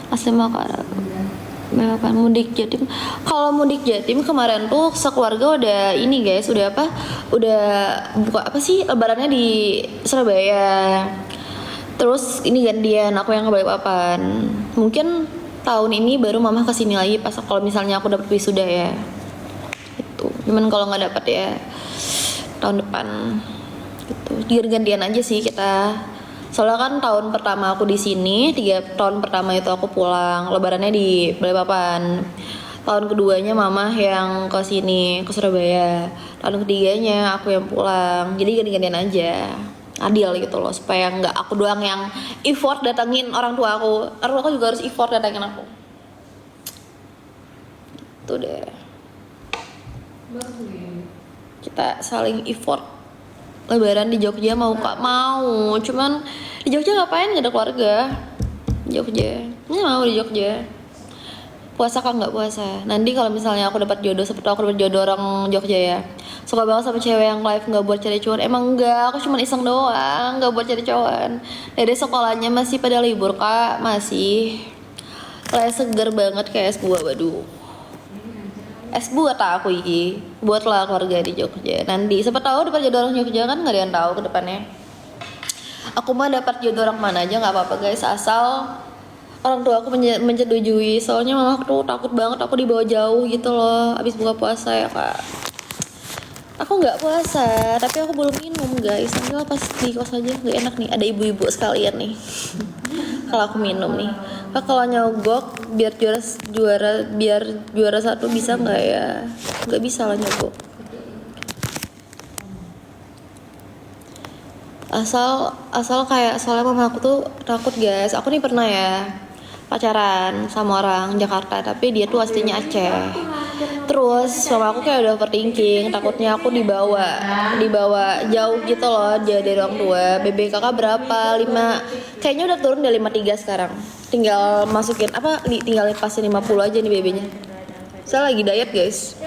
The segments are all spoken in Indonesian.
Asli Makassar. Apa mudik Jatim? Kalau mudik Jatim kemarin tuh sekeluarga udah ini guys, udah apa? Udah buka apa sih lebarannya di Surabaya. Terus ini gantian aku yang ke Balikpapan. Mungkin tahun ini baru mama kesini lagi pas kalau misalnya aku dapet wisuda ya. Itu. Cuman kalau nggak dapet ya tahun depan. Gitu. Gantian aja sih kita. Soalnya kan tahun pertama aku di sini, 3 tahun pertama itu aku pulang, lebarannya di Balikpapan. Tahun keduanya mama yang ke sini, ke Surabaya. Tahun ketiganya aku yang pulang. Jadi ganti-gantian aja. Adil gitu loh, supaya nggak aku doang yang effort datangin orang tua aku. Orang tua aku juga harus effort datangin aku. Itu deh. Kita saling effort. Lebaran di Jogja mau kak mau, cuman di Jogja ngapain, gak ada keluarga. Jogja nggak mau di Jogja. Puasa kan nggak puasa. Nanti kalau misalnya aku dapat jodoh, seperti aku dapat jodoh orang Jogja ya, suka banget sama cewek yang live nggak buat cari cuan. Emang enggak, aku cuma iseng doang, nggak buat cari cuan. Dari sekolahnya masih pada libur kak, masih kayak seger banget kayak es buah. Waduh, es buat aku iki buatlah keluarga di Jogja. Nanti siapa tahu dapat jodoh orang Jogja kan, nggak ada yang tahu ke depannya. Aku mah dapat jodoh orang mana aja nggak apa-apa guys, asal orang tua aku menyetujui. Soalnya mama aku tuh takut banget aku dibawa jauh gitu loh abis buka puasa ya kak. Aku nggak puasa tapi aku belum minum guys, nanti pas di kos aja nggak enak nih, ada ibu-ibu sekalian nih. Kalau aku minum nih kak, kalau nyogok biar juara satu bisa nggak ya? Nggak bisa lah nyogok, asal kayak, soalnya mama aku tuh takut guys. Aku nih pernah ya pacaran sama orang Jakarta tapi dia tuh aslinya Aceh. Terus mama aku kayak udah overthinking, takutnya aku dibawa jauh gitu loh dia dari orang tua. BB kakak berapa? 5, kayaknya udah turun dari 53 sekarang. Tinggal masukin apa, tinggal pasin 50 aja nih BB-nya. Saya lagi diet guys.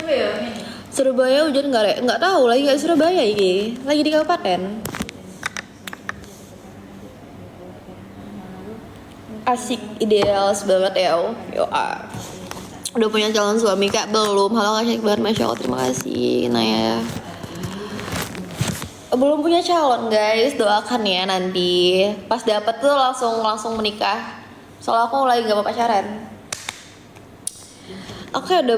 Surabaya hujan nggak tahu, lagi nggak Surabaya ini, lagi di kabupaten. Asik, ideal banget ya. Udah punya calon suami kak? Belum. Halo kak Syekh banget, masya Allah, terima kasih Naya. Belum punya calon guys, doakan ya nanti pas dapet tuh langsung menikah. Soalnya aku lagi gak mau pacaran. Aku kayak udah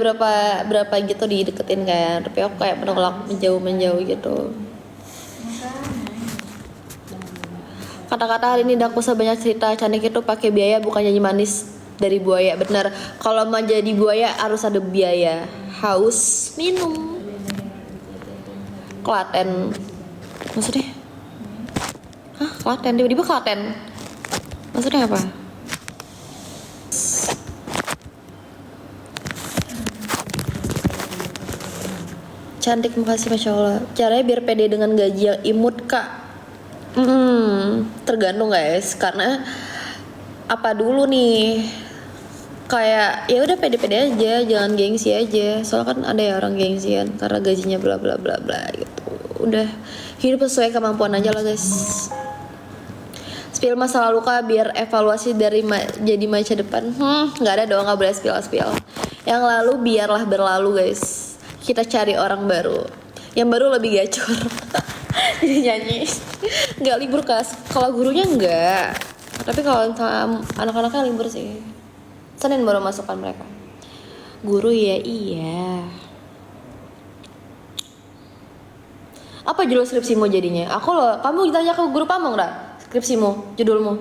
berapa gitu dideketin kan, tapi aku kayak menolak menjauh gitu. Kata-kata hari ini Dak Musa banyak cerita, cantik itu pakai biaya bukan nyanyi manis dari buaya. Bener, kalau mau jadi buaya harus ada biaya. Haus minum. Klaten maksudnya? Hah, Klaten, tiba-tiba Klaten maksudnya apa? Cantik, makasih, masya Allah. Caranya biar pede dengan gaji yang imut kak? Tergantung guys, karena apa dulu nih, kayak ya udah pede-pede aja, jangan gengsi aja. Soalnya kan ada ya orang gengsian karena gajinya bla bla bla bla gitu. Udah hidup sesuai kemampuan aja lah guys. Spill masa lalu kak biar evaluasi dari jadi masa depan. Nggak ada dong, nggak boleh spill. Yang lalu biarlah berlalu guys. Kita cari orang baru, yang baru lebih gacor. Jadi nyanyi. Nggak libur kelas, kalau gurunya enggak, tapi kalau anak-anaknya libur sih. Senin baru masukkan mereka. Guru ya iya. Apa judul skripsimu jadinya? Kamu ditanya ke guru kamu nggak? Skripsimu, judulmu?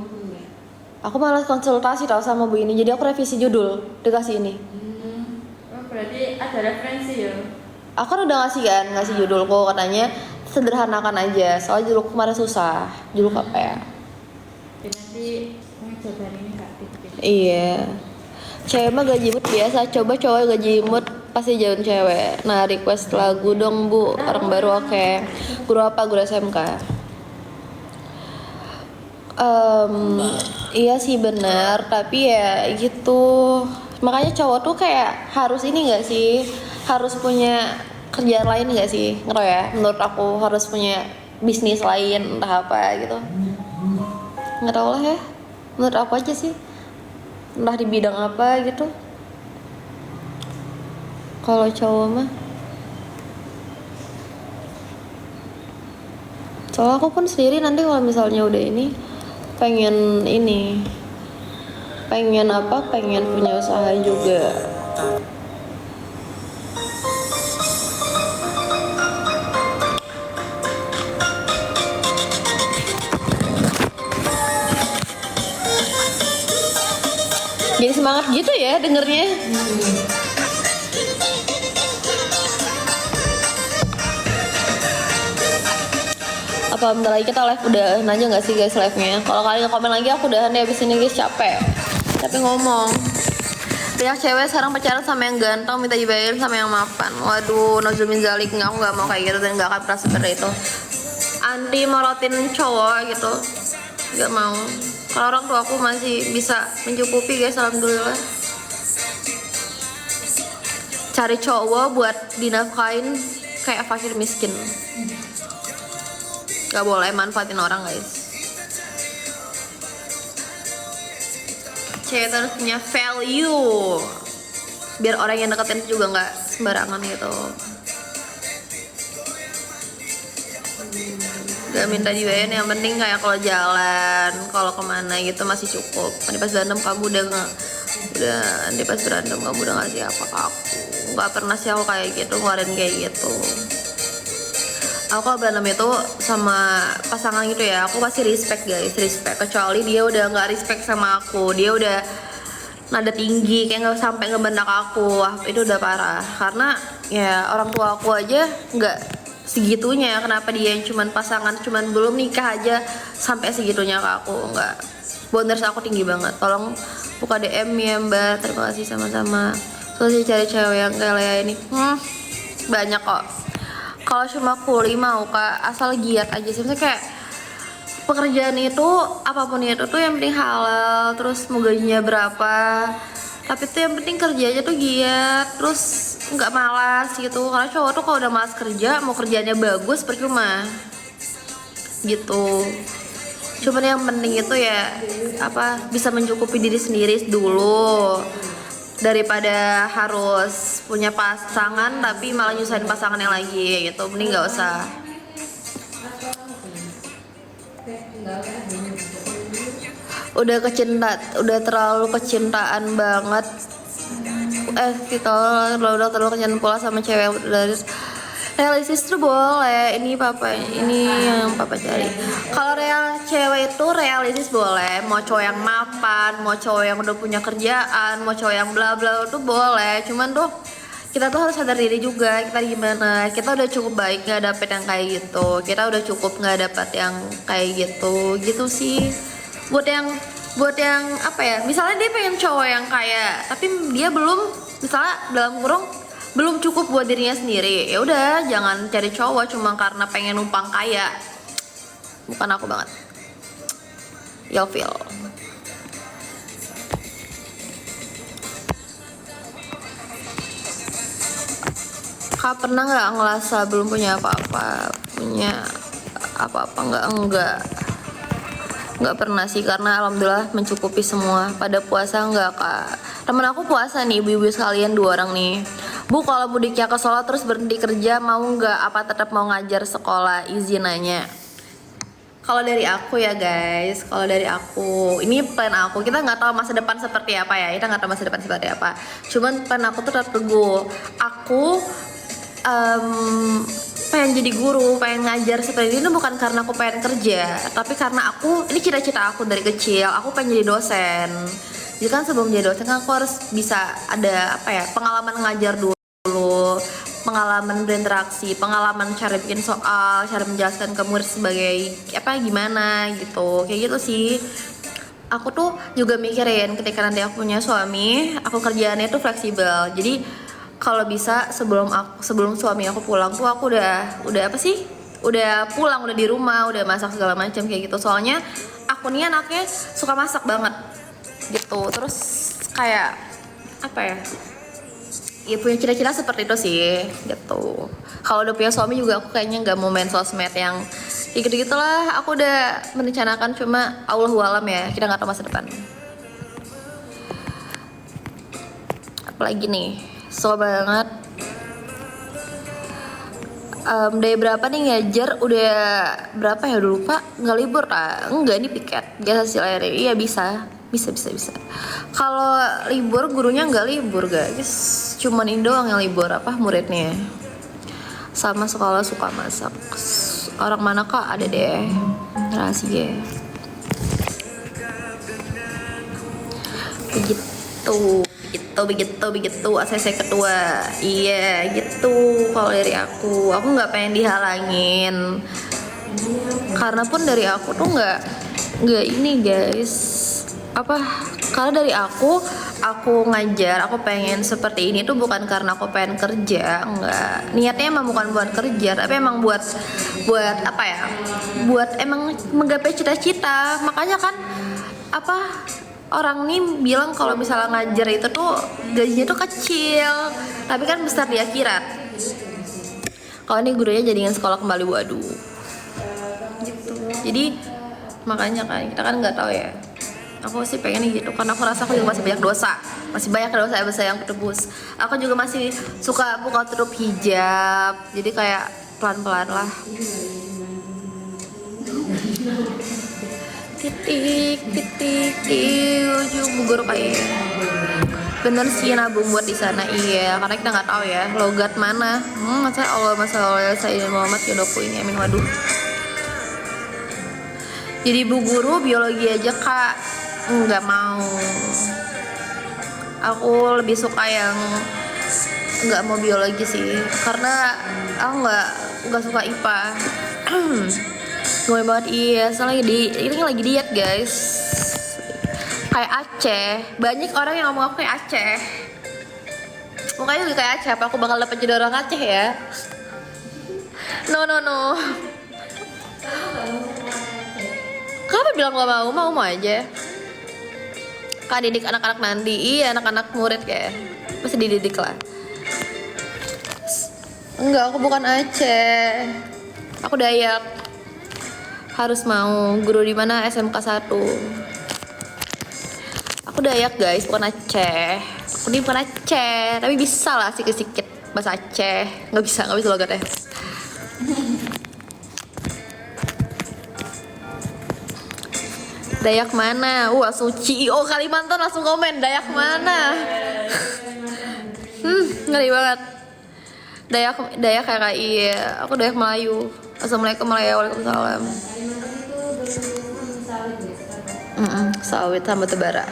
Aku malas konsultasi tau sama Bu ini, jadi aku revisi judul dikasih ini. Oh, berarti ada referensi ya? Aku kan udah ngasih judulku, katanya sederhanakan aja, soalnya judulku kemarin susah. Judul apa ya? Nanti jawaban ini kak. Iya. Cewek mah gaji imut biasa, coba cowok gaji imut pasti jauhin cewek. Nah, request lagu dong bu, orang baru. Oke. Guru apa? Guru SMK. Iya sih benar, tapi ya gitu. Makanya cowok tuh kayak harus ini gak sih? Harus punya kerjaan lain gak sih? Ngerti ya? Menurut aku harus punya bisnis lain, entah apa gitu. Nggak tau lah ya. Menurut aku aja sih. entah di bidang apa gitu. Kalau cowok mah, soalnya aku pun sendiri nanti kalau misalnya udah ini pengen apa, pengen punya usaha juga. Jadi semangat gitu ya dengernya. Apa bentar lagi kita live udah aja nggak sih guys live-nya? Kalau kalian komen lagi aku udahan deh abis ini guys, capek ngomong. Banyak cewek sekarang pacaran sama yang ganteng minta dibayarin sama yang mapan. Waduh, nauzumin zalik, aku nggak mau kayak gitu dan nggak akan pernah seperti itu. Anti morotin cowok gitu, nggak mau. Kalau orang tua aku masih bisa mencukupi guys, alhamdulillah. Cari cowok buat dinafkain kayak fakir miskin. Gak boleh manfaatin orang guys. Cewek harus punya value biar orang yang deketin juga nggak sembarangan gitu. Gak minta dibayarin, yang penting kayak kalau jalan, kalau kemana gitu masih cukup. Nanti pas berantem kamu udah nanti pas berantem kamu udah ngasih apa ke aku. Nggak pernah sih aku kayak gitu, ngeluarin kayak gitu. Aku kalau berantem itu sama pasangan gitu ya, aku pasti respect guys, respect. Kecuali dia udah nggak respect sama aku, dia udah nada tinggi kayak nggak sampai ngebentak aku, wah itu udah parah. Karena ya orang tua aku aja nggak segitunya, kenapa dia yang cuman pasangan, cuman belum nikah aja sampai segitunya ke aku. Nggak, boundaries aku tinggi banget. Tolong buka DM ya mbak, terima kasih sama-sama. Terus cari cewek yang kayak Lea ini, banyak kok. Kalau cuma kuli mau kak, asal giat aja sih. Misalnya kayak pekerjaan itu apapun itu tuh yang penting halal, terus mau gajinya berapa, tapi tuh yang penting kerja aja tuh giat, terus nggak malas gitu. Karena cowok tuh kalau udah malas kerja, mau kerjanya bagus percuma gitu. Cuman yang penting itu ya apa, bisa mencukupi diri sendiri dulu, daripada harus punya pasangan tapi malah nyusahin pasangan yang lagi gitu. Mending nggak usah. Udah terlalu kecintaan banget. Kita udah terlalu kecintaan pula sama cewek dari realistis tuh boleh. Ini yang papa cari. Kalau cewek itu realistis boleh. Mau cowok yang mapan, mau cowok yang udah punya kerjaan, mau cowok yang bla bla tuh boleh. Cuman tuh kita tuh harus sadar diri juga kita gimana. Kita udah cukup baik nggak dapet yang kayak gitu. Kita udah cukup nggak dapet yang kayak gitu sih. Buat yang apa ya, misalnya dia pengen cowok yang kaya tapi dia belum, misalnya dalam kurung belum cukup buat dirinya sendiri, ya udah jangan cari cowok cuma karena pengen numpang kaya. Bukan aku banget. Yofil. Kak pernah nggak ngerasa belum punya apa-apa, nggak pernah sih, karena alhamdulillah mencukupi semua. Pada puasa nggak kak? Temen aku puasa nih, ibu-ibu sekalian 2 orang nih. Bu kalau mudiknya ke Solo terus berhenti kerja mau nggak? Apa tetap mau ngajar sekolah? Izin nanya. Kalau dari aku ya guys, kalau dari aku, ini plan aku. Kita nggak tahu masa depan seperti apa ya. Kita nggak tahu masa depan seperti apa. Cuman plan aku tuh tetap teguh. Aku pengen jadi guru, pengen ngajar seperti ini bukan karena aku pengen kerja, tapi karena ini cita-cita aku dari kecil. Aku pengen jadi dosen. Jadi kan sebelum jadi dosen kan aku harus bisa ada pengalaman ngajar dulu, pengalaman berinteraksi, pengalaman cara bikin soal, cara menjelaskan ke murid sebagai gimana gitu, kayak gitu sih. Aku tuh juga mikirin ketika nanti aku punya suami, aku kerjaannya tuh fleksibel. Jadi kalau bisa sebelum suami aku pulang tuh aku udah pulang, udah di rumah, udah masak segala macam kayak gitu. Soalnya aku nih anaknya suka masak banget gitu. Terus kayak ya punya cita-cita seperti itu sih gitu. Kalau udah punya suami juga aku kayaknya nggak mau main sosmed yang gitu-gitulah. Aku udah merencanakan, cuma Allahu alam ya, kita nggak tahu masa depan. apalagi nih, so banget. Dari berapa nih ngajar, udah berapa ya, udah lupa. Nggak libur lah, enggak, ini piket biasa sih lahir. Iya bisa. Kalau libur gurunya nggak libur guys, cuman ini doang yang libur, apa muridnya. Sama sekolah suka masak. Orang mana kak, ada deh rahasia begitu ACC ketua. Iya gitu. Kalau dari aku nggak pengen dihalangin, karena pun dari aku tuh nggak ini guys, karena dari aku ngajar, aku pengen seperti ini tuh bukan karena aku pengen kerja, enggak. Niatnya emang bukan buat kerja, tapi emang buat apa ya, buat emang menggapai cita-cita. Makanya kan orang nih bilang kalau misalnya ngajar itu tuh gajinya tuh kecil, tapi kan besar di akhirat. Kalau ini gurunya jadikan sekolah kembali, waduh gitu. Jadi makanya kan kita kan nggak tahu ya. Aku sih pengen gitu, karena aku rasa aku juga masih banyak dosa yang ketebus. Aku juga masih suka buka tutup hijab, jadi kayak pelan-pelan lah. Titik di ujung Bogor kayak bener sih nabung buat di sana. Iya, karena kita nggak tahu ya logat mana. Masa Allah Sayyidina Muhammad Yodoku ini, amin. Waduh, jadi bu guru biologi aja kak, nggak mau. Aku lebih suka yang nggak mau biologi sih, karena aku nggak suka IPA. Gue banget, iya, soalnya ini lagi diet guys. Kayak Aceh, banyak orang yang ngomong aku kayak Aceh. Mukanya juga kayak Aceh, apa aku bakal dapet jadi orang Aceh ya? No. Kenapa bilang gak mau? Mau aja. Kak didik anak-anak nanti, iya anak-anak murid kayak pasti dididik lah. Enggak, aku bukan Aceh. Aku Dayak. Harus mau. Guru di mana? SMK 1. Aku Dayak guys, bukan Aceh. Aku ini bukan Aceh, tapi bisa lah sikit-sikit bahasa Aceh. Nggak bisa logatnya. Dayak mana? Wah suci. Oh Kalimantan langsung komen Dayak mana? Ngeri banget. Dayak kayak iya. Aku Dayak Melayu. Assalamualaikum warahmatullahi wabarakatuh. Sawit sama Tebara.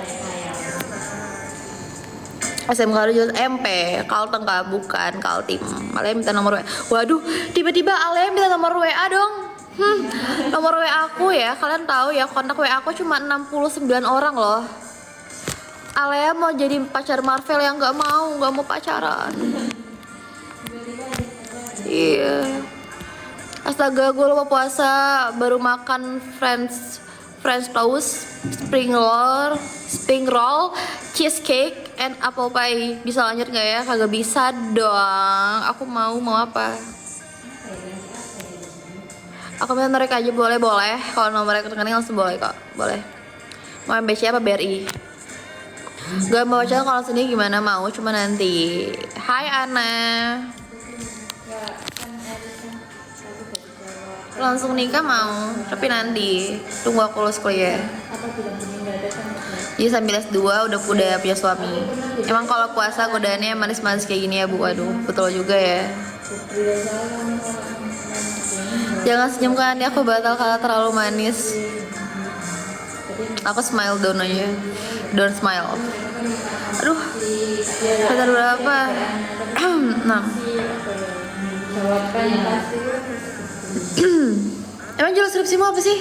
SMK Rujut MP, Kalteng kak, bukan Kaltim. Alea minta nomor WA. Waduh, tiba-tiba Alea minta nomor WA dong. Nomor WA aku ya, kalian tahu ya, kontak WA aku cuma 69 orang loh. Alea mau jadi pacar Marvel yang nggak mau pacaran. Iya. Astaga, gue lupa puasa, baru makan French toast, spring roll, cheesecake, and apple pie. Bisa lanjut nggak ya? Kagak bisa dong. Aku mau apa? Aku minta mereka aja, boleh. Kalau nomor rekening langsung boleh kok, boleh. Mau MBC apa BRI? Gak mau baca kalau sini gimana mau? Cuma nanti. Hai Ana. Langsung nikah mau, tapi nanti tunggu aku lulus kuliah. Jadi sambil S2 udah punya suami. Emang kalau puasa godaannya manis-manis kayak gini ya bu? Aduh, betul juga ya. Jangan senyum kan, ya aku batal karena terlalu manis. Aku smile down aja. Don't smile. Aduh, sekitar berapa? 6. Emang judul skripsimu apa sih?